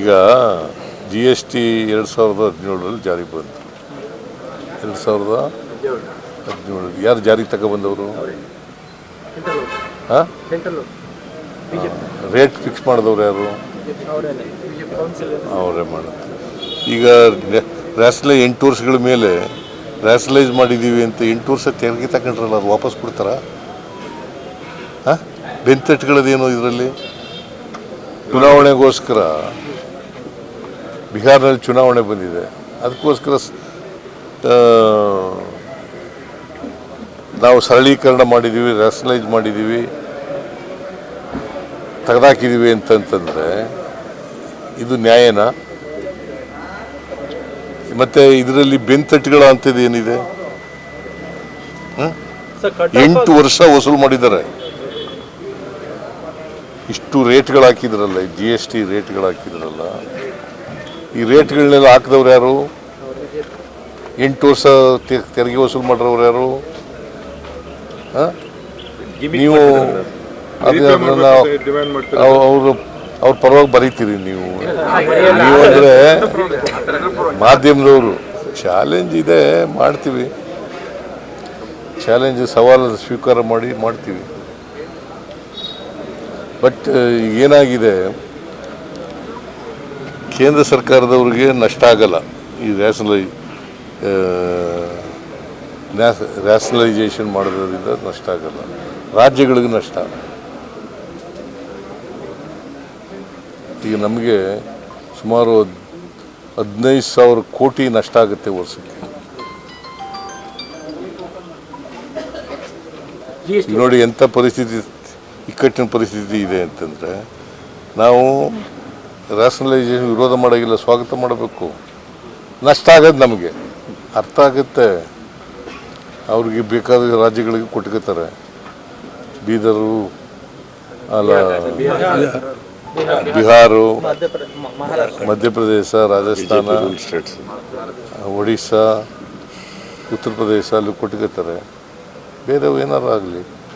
ಈಗ GST 2017 ಜಾರಿಗೆ ಬಂತು. 2017 ಯಾರು ಜಾರಿಗೆ ತಗೊಬಂದವರು? ಹಾಂ, ರೇಟ್ ಫಿಕ್ಸ್ ಮಾಡಿದವ್ರು ಯಾರು? ಅವರೇ ಮಾಡೋದು. ಈಗ ರ್ಯಾಷನಲೈಸ್ 8 ವರ್ಷಗಳ ಮೇಲೆ ರ್ಯಾಷನಲೈಸ್ ಮಾಡಿದ್ದೀವಿ ಅಂತ 8 ವರ್ಷ ತೆರಿಗೆ ತಗೊಂಡ್ರಲ್ಲ, ಅದು ವಾಪಸ್ ಕೊಡ್ತಾರಾ? ಹಾಂ, ಬೆಂತಟ್ಟುಗಳದೇನು ಇದರಲ್ಲಿ? ಚುನಾವಣೆಗೋಸ್ಕರ ಬಿಹಾರ್ನಲ್ಲಿ ಚುನಾವಣೆ ಬಂದಿದೆ, ಅದಕ್ಕೋಸ್ಕರ ನಾವು ಸರಳೀಕರಣ ಮಾಡಿದ್ದೀವಿ, ರ್ಯಾಷನಲೈಸ್ ಮಾಡಿದ್ದೀವಿ, ತೆಗೆದಾಕಿದ್ದೀವಿ ಅಂತಂತಂದರೆ ಇದು ನ್ಯಾಯನಾ? ಮತ್ತು ಇದರಲ್ಲಿ ಬೆಂತಟ್ಟುಗಳ ಅಂಥದ್ದು ಏನಿದೆ? 8 ವರ್ಷ ವಸೂಲು ಮಾಡಿದ್ದಾರೆ. ಇಷ್ಟು ರೇಟ್ಗಳು ಹಾಕಿದ್ರಲ್ಲ, GST ರೇಟ್ಗಳು ಹಾಕಿದ್ರಲ್ಲ, ಈ ರೇಟ್ಗಳನ್ನೆಲ್ಲ ಹಾಕಿದವ್ರು ಯಾರು? 8 ವರ್ಷ ತೆರಿಗೆ ವಸೂಲು ಮಾಡಿರೋರು ಯಾರು? ನೀವು ಅವ್ರ ಪರವಾಗಿ ಬರೀತೀರಿ ನೀವು ಅಂದರೆ ಮಾಧ್ಯಮದವರು. ಚಾಲೆಂಜ್ ಇದೆ, ಮಾಡ್ತೀವಿ. ಚಾಲೆಂಜ್, ಸವಾಲು ಸ್ವೀಕಾರ ಮಾಡ್ತೀವಿ. ಬಟ್ ಏನಾಗಿದೆ, ಕೇಂದ್ರ ಸರ್ಕಾರದವ್ರಿಗೆ ನಷ್ಟ ಆಗಲ್ಲ ಈ ರ್ಯಾಷನಲೈಸೇಷನ್ ಮಾಡೋದ್ರಿಂದ ನಷ್ಟ ಆಗಲ್ಲ, ರಾಜ್ಯಗಳಿಗೆ ನಷ್ಟ. ಈಗ ನಮಗೆ ಸುಮಾರು 15,000 ಕೋಟಿ ನಷ್ಟ ಆಗುತ್ತೆ ವರ್ಷಕ್ಕೆ. ಈಗ ನೋಡಿ ಎಂಥ ಪರಿಸ್ಥಿತಿ, ಇಕ್ಕಟ್ಟಿನ ಪರಿಸ್ಥಿತಿ ಇದೆ ಅಂತಂದರೆ, ನಾವು ರ್ಯಾಷನಲೈಸೇಷನ್ ವಿರೋಧ ಮಾಡೋಂಗಿಲ್ಲ, ಸ್ವಾಗತ ಮಾಡಬೇಕು. ನಷ್ಟ ಆಗೋದು ನಮಗೆ ಅರ್ಥ ಆಗುತ್ತೆ. ಅವ್ರಿಗೆ ಬೇಕಾದ ರಾಜ್ಯಗಳಿಗೆ ಕೊಟ್ಕೋತಾರೆ. ಬೀದರು, ಅಲ್ಲ ಬಿಹಾರು, ಮಧ್ಯಪ್ರದೇಶ, ರಾಜಸ್ಥಾನ, ಒಡಿಸ್ಸಾ, ಉತ್ತರ ಪ್ರದೇಶ ಅಲ್ಲಿ ಕೊಟ್ಕೋತಾರೆ. ಬೇರೆವು ಏನಾರು ಆಗಲಿ.